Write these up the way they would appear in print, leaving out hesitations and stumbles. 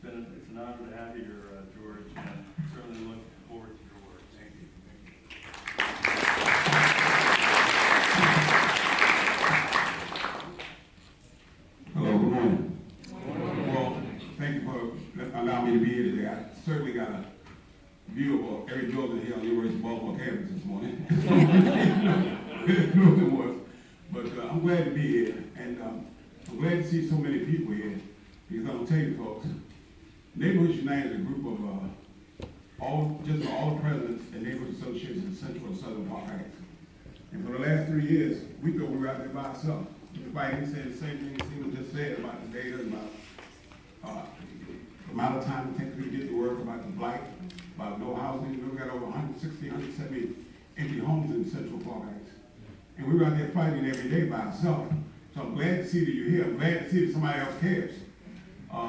It's an honor to have you here, George, and certainly look forward to your work. Thank you. Hello, good morning. Well, thank you for allowing me to be here today. I certainly got a view of every building here on the University of Baltimore campus this morning. But I'm glad to be here, and I'm glad to see so many people here, because I'm going to tell you folks, Neighborhoods United is a group of all the presidents and neighborhood associations in Central and Southern Park Heights. And for the last 3 years, we thought we were out there by ourselves. Everybody said the same thing Stephen just said about the data, about the amount of time it takes to get to work, about the blight, about no housing. We got over 160, 170 empty homes in Central Park Heights. And we were out there fighting every day by ourselves. So I'm glad to see that you're here. I'm glad to see that somebody else cares.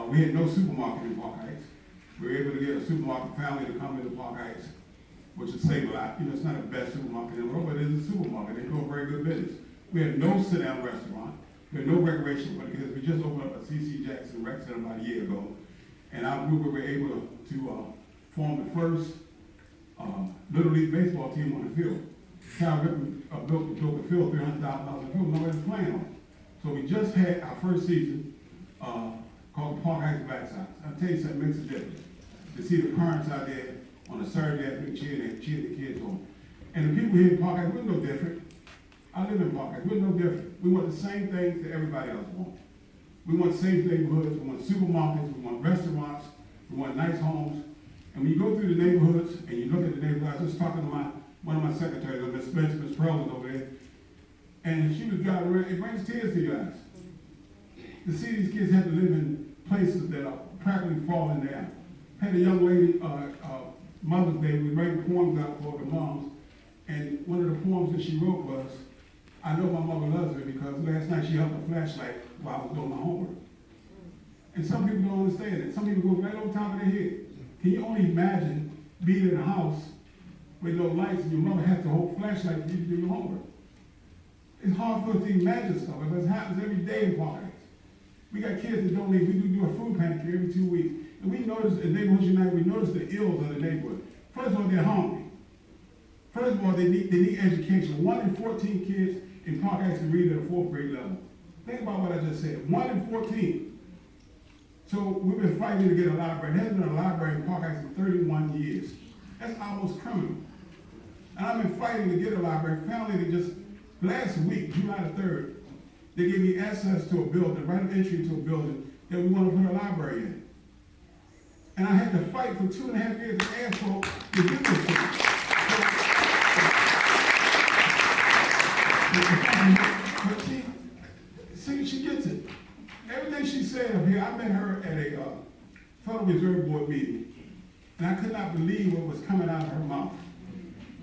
We had no supermarket in Park Heights. We were able to get a supermarket family to come into Park Heights, which would save a lot. You know, it's not the best supermarket in the world, but it is a supermarket. They do a very good business. We have no sit-down restaurant. We have no recreation for the kids. We just opened up a C.C. Jackson Rec Center about a year ago. And our group were able to form the first Little League baseball team on the field. Cal Ripken built the field, $300,000 field, nobody's playing on it. So we just had our first season called the Park Heights Black Sox. I'll tell you something, it makes a difference. To see the parents out there on a Saturday afternoon cheering the kids on. And the people here in Park Heights, we're no different. I live in Park Heights, we're no different. We want the same things that everybody else wants. We want safe neighborhoods, we want supermarkets, we want restaurants, we want nice homes. And when you go through the neighborhoods and you look at the neighborhoods, I was just talking to one of my secretaries, Miss Spencer, Miss Pearl was over there, and she was driving around, it brings tears to your eyes. To see these kids have to live in places that are practically falling down. Had a young lady, Mother's Day, we writing poems out for the moms, and one of the poems that she wrote was, I know my mother loves me because last night she held a flashlight while I was doing my homework. And some people don't understand it. Some people go right on top of their head. Can you only imagine being in a house with no lights and your mother has to hold a flashlight for you to do your homework? It's hard for us to imagine stuff, because it happens every day in Park Heights. We got kids that don't leave. We do a food pantry every 2 weeks. And we notice in Neighborhoods United, we notice the ills of the neighborhood. First of all, they're hungry. First of all, they need education. 1 in 14 kids in Park Heights can read at a 4th grade level. Think about what I just said. 1 in 14. So we've been fighting to get a library. There hasn't been a library in Park Heights for 31 years. That's almost criminal. And I've been fighting to get a library. Finally, last week, July the 3rd, they gave me access to a building, right of entry to a building that we want to put a library in. And I had to fight for 2.5 years to ask for to do this to me. But she gets it. Everything she said up here, I met her at a Federal Reserve Board meeting, and I could not believe what was coming out of her mouth.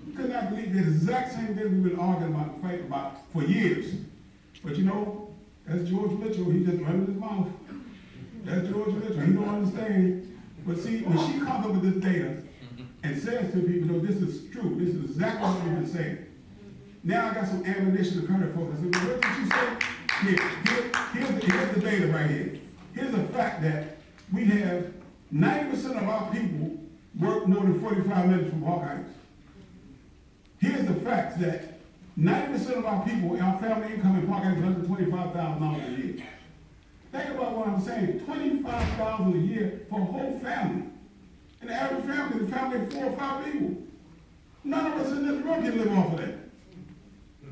I could not believe the exact same thing we've been arguing about, fighting about for years. But you know, that's George Mitchell, he just running his mouth. That's George Mitchell, he don't understand. But see, when she comes up with this data and says to people, no, this is true, this is exactly what we've been saying. Now I got some ammunition to come to folks. I said, well, what did you say? Here's the data right here. Here's the fact that we have 90% of our people work more than 45 minutes from Park Heights. Here's the facts that 90% of our people, our family income in Park Heights is under $25,000 a year. Think about what I'm saying, $25,000 a year for a whole family. And the average family is a family of 4 or 5 people. None of us in this room can live off of that.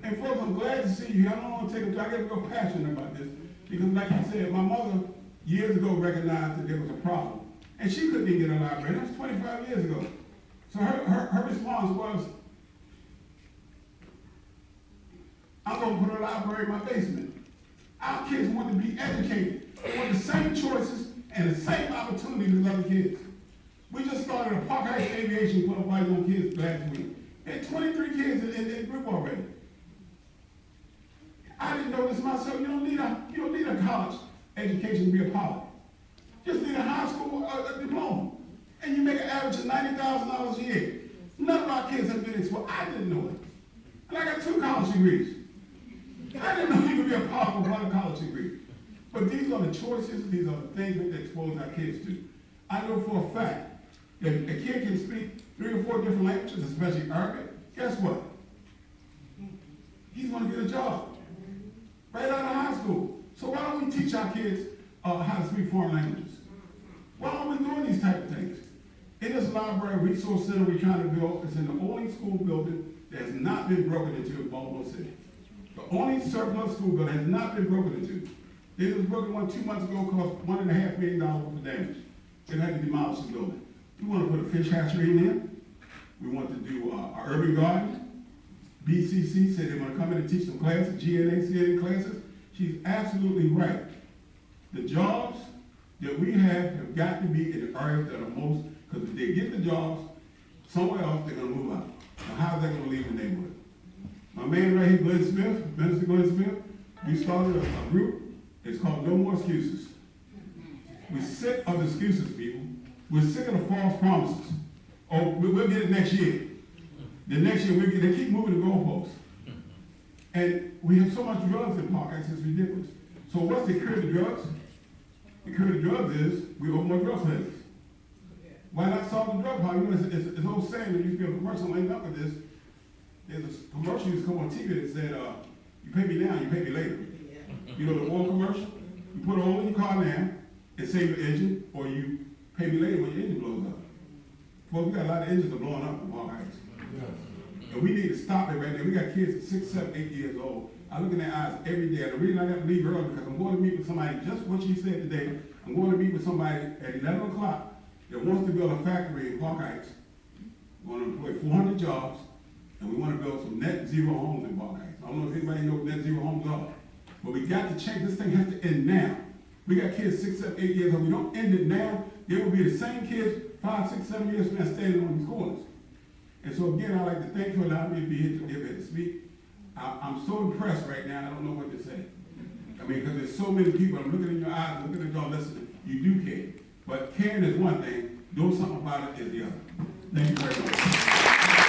And folks, I'm glad to see you. I don't want to take a I get real passionate about this. Because like I said, my mother years ago recognized that there was a problem. And she couldn't even get a library. That was 25 years ago. So her response was, I'm going to put a library in my basement. Our kids want to be educated. They want the same choices and the same opportunities as other kids. We just started a Park Heights Aviation Club for young kids last week. There are 23 kids in the group already. I didn't know this myself. You don't need a college education to be a pilot. Just need a high school diploma. And you make an average of $90,000 a year. None of our kids have been exposed. I didn't know it. And I got 2 college degrees. I didn't know you could be a pilot with 1 college degree. But these are the choices, these are the things that they expose our kids to. I know for a fact that if a kid can speak 3 or 4 different languages, especially Arabic, guess what? He's gonna get a job right out of high school. So why don't we teach our kids how to speak foreign languages? Why aren't we doing these type of things? In this library resource center we're trying to build, it's in the only school building that has not been broken into in Baltimore City. The only surplus school building has not been broken into. It was broken one 2 months ago, cost $1.5 million worth of damage. They had to demolish the building. We want to put a fish hatchery in there. We want to do an urban garden. BCC said they want to come in and teach some classes, GNA classes. She's absolutely right. The jobs that we have got to be in the areas that are most, because if they get the jobs somewhere else, they're going to move out. Now, how's that going to leave the neighborhood? My man right here, Glenn Smith, Minister Glenn Smith, we started a group. It's called No More Excuses. We're sick of excuses, people. We're sick of the false promises. Oh, we'll get it next year. The next year, they keep moving the goalposts. And we have so much drugs in Park Heights, it's ridiculous. So what's the cure to drugs? The cure to drugs is we open more drug places. Why not solve the drug problem? You know, it's an old saying, there used to be a commercial linked up with this. There's a commercial used to come on TV that said, you pay me now, you pay me later. You know the oil commercial? You put oil in your car now, and save your engine, or you pay me later when your engine blows up. Well, we got a lot of engines that are blowing up in Park Heights. And we need to stop it right there. We got kids at 6, 7, 8 years old. I look in their eyes every day. And the reason I got to leave early because I'm going to meet with somebody, just what she said today. I'm going to meet with somebody at 11 o'clock that wants to build a factory in Park Heights. We're going to employ 400 jobs, and we want to build some net zero homes in Park Heights. I don't know if anybody knows what net zero homes are, but we got to change. This thing has to end now. We got kids 6, 7, 8 years old. We don't end it now. They will be the same kids 5, 6, 7 years from now standing on these corners. And so again, I'd like to thank you for allowing me to be here to speak. I'm so impressed right now, I don't know what to say. I mean, because there's so many people, I'm looking in your eyes, looking at y'all listening, you do care. But caring is one thing, doing something about it is the other. Thank you very much.